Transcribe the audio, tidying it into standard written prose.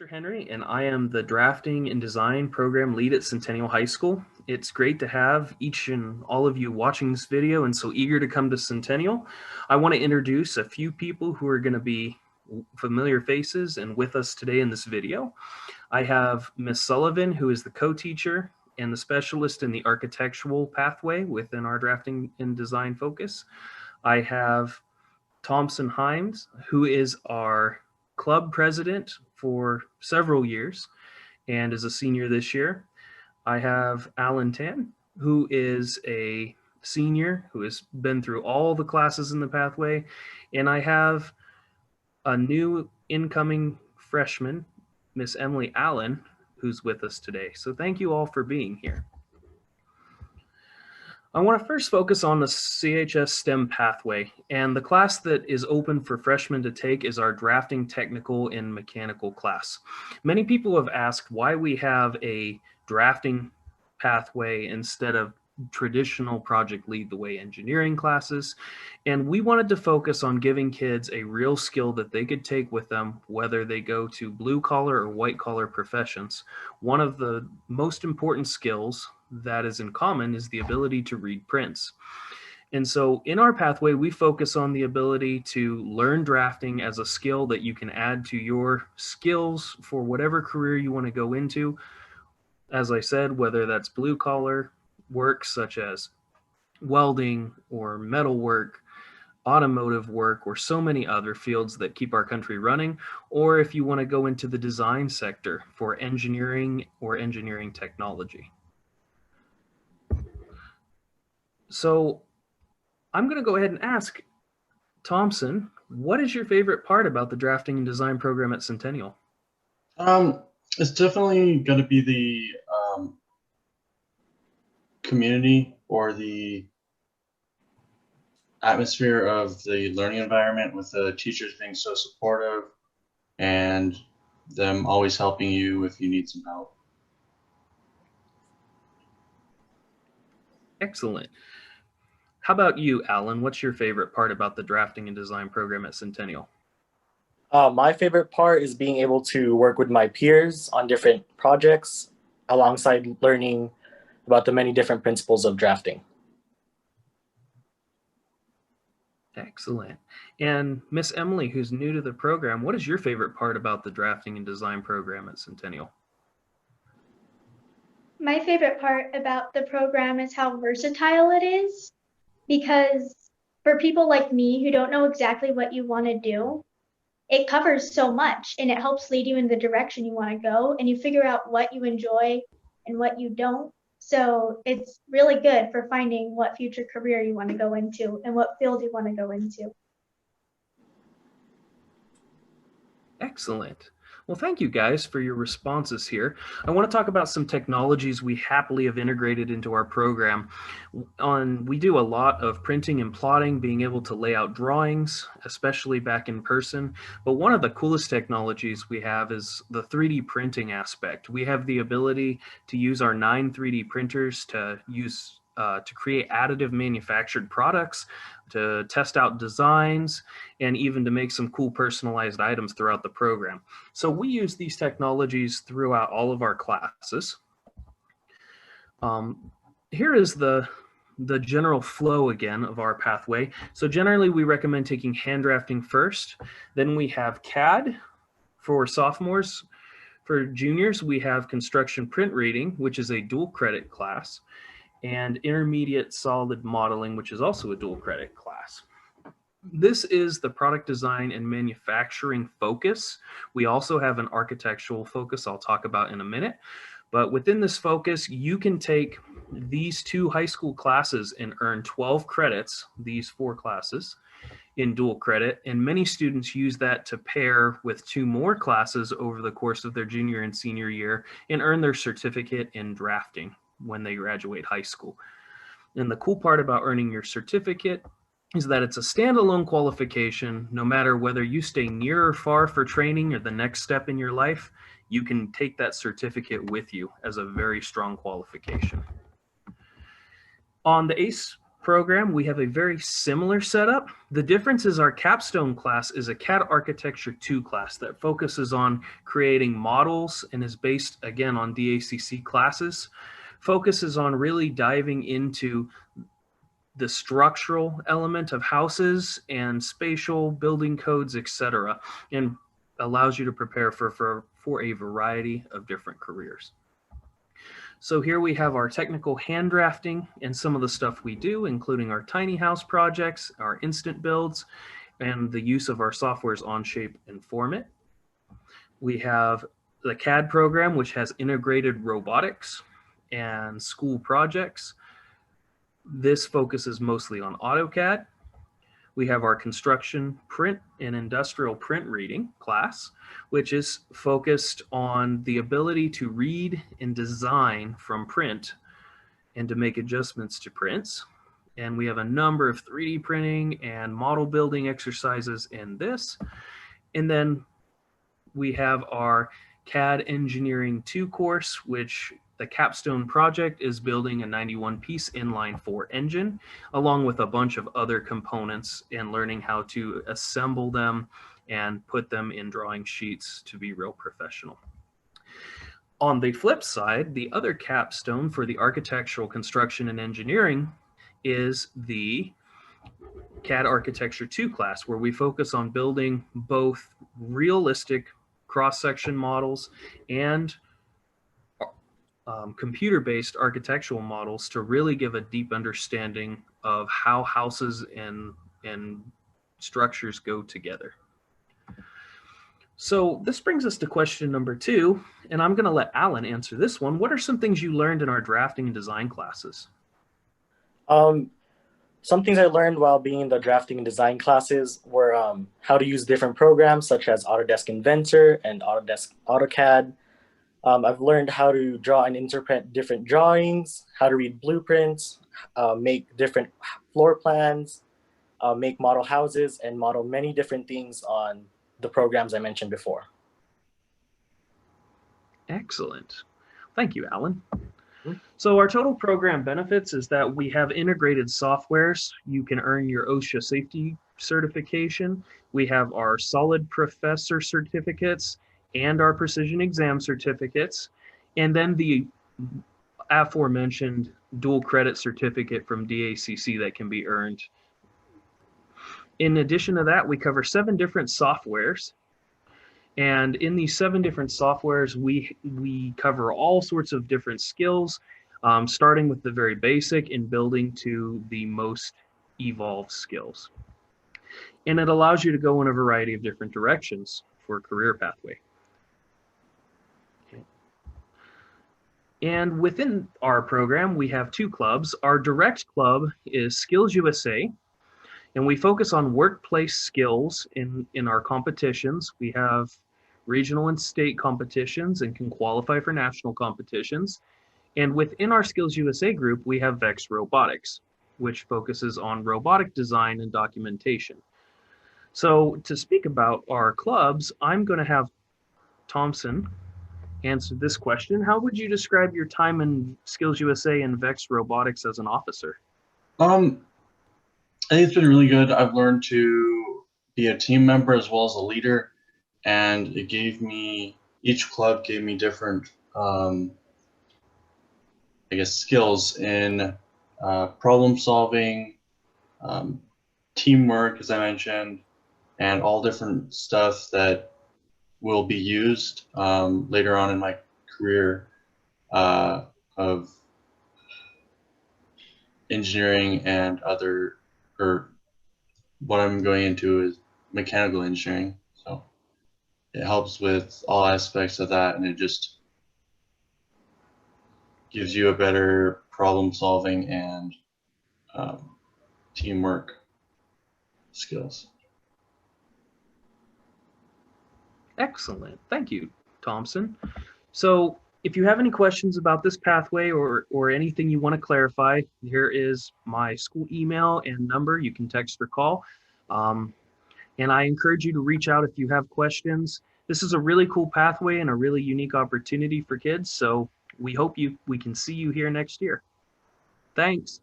Mr. Henry, and I am the Drafting and Design Program Lead at Centennial High School. It's great to have each and all of you watching this video and so eager to come to Centennial. I want to introduce a few people who are going to be familiar faces and with us today in this video. I have Miss Sullivan, who is the co-teacher and the specialist in the architectural pathway within our Drafting and Design focus. I have Thompson Himes, who is our club president for several years and is a senior this year. I have Alan Tan, who is a senior who has been through all the classes in the pathway. And I have a new incoming freshman, Miss Emily Allen, who's with us today. So thank you all for being here. I want to first focus on the CHS STEM pathway, and the class that is open for freshmen to take is our drafting technical and mechanical class. Many people have asked why we have a drafting pathway instead of traditional project lead the way engineering classes, and we wanted to focus on giving kids a real skill that they could take with them whether they go to blue collar or white collar professions. One of the most important skills that is in common is the ability to read prints. And so in our pathway, we focus on the ability to learn drafting as a skill that you can add to your skills for whatever career you want to go into. As I said, whether that's blue collar work such as welding or metal work, automotive work, or so many other fields that keep our country running, or if you want to go into the design sector for engineering or engineering technology. So I'm going to go ahead and ask Thompson, what is your favorite part about the drafting and design program at Centennial? It's definitely going to be the community or the atmosphere of the learning environment, with the teachers being so supportive and them always helping you if you need some help. Excellent. How about you, Alan? What's your favorite part about the drafting and design program at Centennial? My favorite part is being able to work with my peers on different projects alongside learning about the many different principles of drafting. Excellent. And Miss Emily, who's new to the program, what is your favorite part about the drafting and design program at Centennial? My favorite part about the program is how versatile it is, because for people like me who don't know exactly what you want to do, it covers so much and it helps lead you in the direction you want to go, and you figure out what you enjoy and what you don't. So it's really good for finding what future career you want to go into and what field you want to go into. Excellent. Well, thank you guys for your responses here. I want to talk about some technologies we happily have integrated into our program. We do a lot of printing and plotting, being able to lay out drawings, especially back in person. But one of the coolest technologies we have is the 3D printing aspect. We have the ability to use our 9 3D printers to create additive manufactured products, to test out designs, and even to make some cool personalized items throughout the program. So we use these technologies throughout all of our classes. Here is the general flow again of our pathway. So generally we recommend taking hand drafting first. Then we have CAD for sophomores. For juniors, we have construction print reading, which is a dual credit class, and intermediate solid modeling, which is also a dual credit class. This is the product design and manufacturing focus. We also have an architectural focus I'll talk about in a minute. But within this focus, you can take these 2 high school classes and earn 12 credits, these 4 classes, in dual credit. And many students use that to pair with 2 more classes over the course of their junior and senior year and earn their certificate in drafting when they graduate high school. And the cool part about earning your certificate is that it's a standalone qualification. No matter whether you stay near or far for training or the next step in your life, you can take that certificate with you as a very strong qualification. On the ACE program, we have a very similar setup. The difference is our capstone class is a CAD Architecture 2 class that focuses on creating models and is based, again, on DACC classes, focuses on really diving into the structural element of houses and spatial building codes, etc., and allows you to prepare for a variety of different careers. So here we have our technical hand drafting and some of the stuff we do, including our tiny house projects, our instant builds, and the use of our softwares Onshape and Formit. We have the CAD program, which has integrated robotics and school projects. This focuses mostly on AutoCAD. We have our construction print and industrial print reading class, which is focused on the ability to read and design from print and to make adjustments to prints. And we have a number of 3D printing and model building exercises in this. And then we have our CAD Engineering 2 course, which the capstone project is building a 91-piece inline 4 engine, along with a bunch of other components and learning how to assemble them and put them in drawing sheets to be real professional. On the flip side, the other capstone for the architectural construction and engineering is the CAD Architecture 2 class, where we focus on building both realistic cross-section models and computer-based architectural models to really give a deep understanding of how houses and structures go together. So this brings us to question number 2, and I'm going to let Alan answer this one. What are some things you learned in our drafting and design classes? Some things I learned while being in the drafting and design classes were how to use different programs such as Autodesk Inventor and Autodesk AutoCAD. I've learned how to draw and interpret different drawings, how to read blueprints, make different floor plans, make model houses, and model many different things on the programs I mentioned before. Excellent. Thank you, Alan. So our total program benefits is that we have integrated softwares. You can earn your OSHA safety certification. We have our solid professor certificates and our precision exam certificates, and then the aforementioned dual credit certificate from DACC that can be earned. In addition to that, we cover 7 different softwares. And in these 7 different softwares, we cover all sorts of different skills, starting with the very basic and building to the most evolved skills. And it allows you to go in a variety of different directions for a career pathway. And within our program, we have 2 clubs. Our direct club is Skills USA, and we focus on workplace skills in our competitions. We have regional and state competitions and can qualify for national competitions. And within our Skills USA group, we have VEX Robotics, which focuses on robotic design and documentation. So to speak about our clubs, I'm going to have Thompson answer this question. How would you describe your time in Skills USA and VEX Robotics as an officer? I think it's been really good. I've learned to be a team member as well as a leader, and it gave me, each club gave me different, I guess, skills in problem solving, teamwork, as I mentioned, and all different stuff that will be used later on in my career of engineering and other, or what I'm going into is mechanical engineering. So it helps with all aspects of that, and it just gives you a better problem solving and teamwork skills. Excellent. Thank you, Thompson. So if you have any questions about this pathway or anything you want to clarify, here is my school email and number. You can text or call. And I encourage you to reach out if you have questions. This is a really cool pathway and a really unique opportunity for kids. So we hope we can see you here next year. Thanks.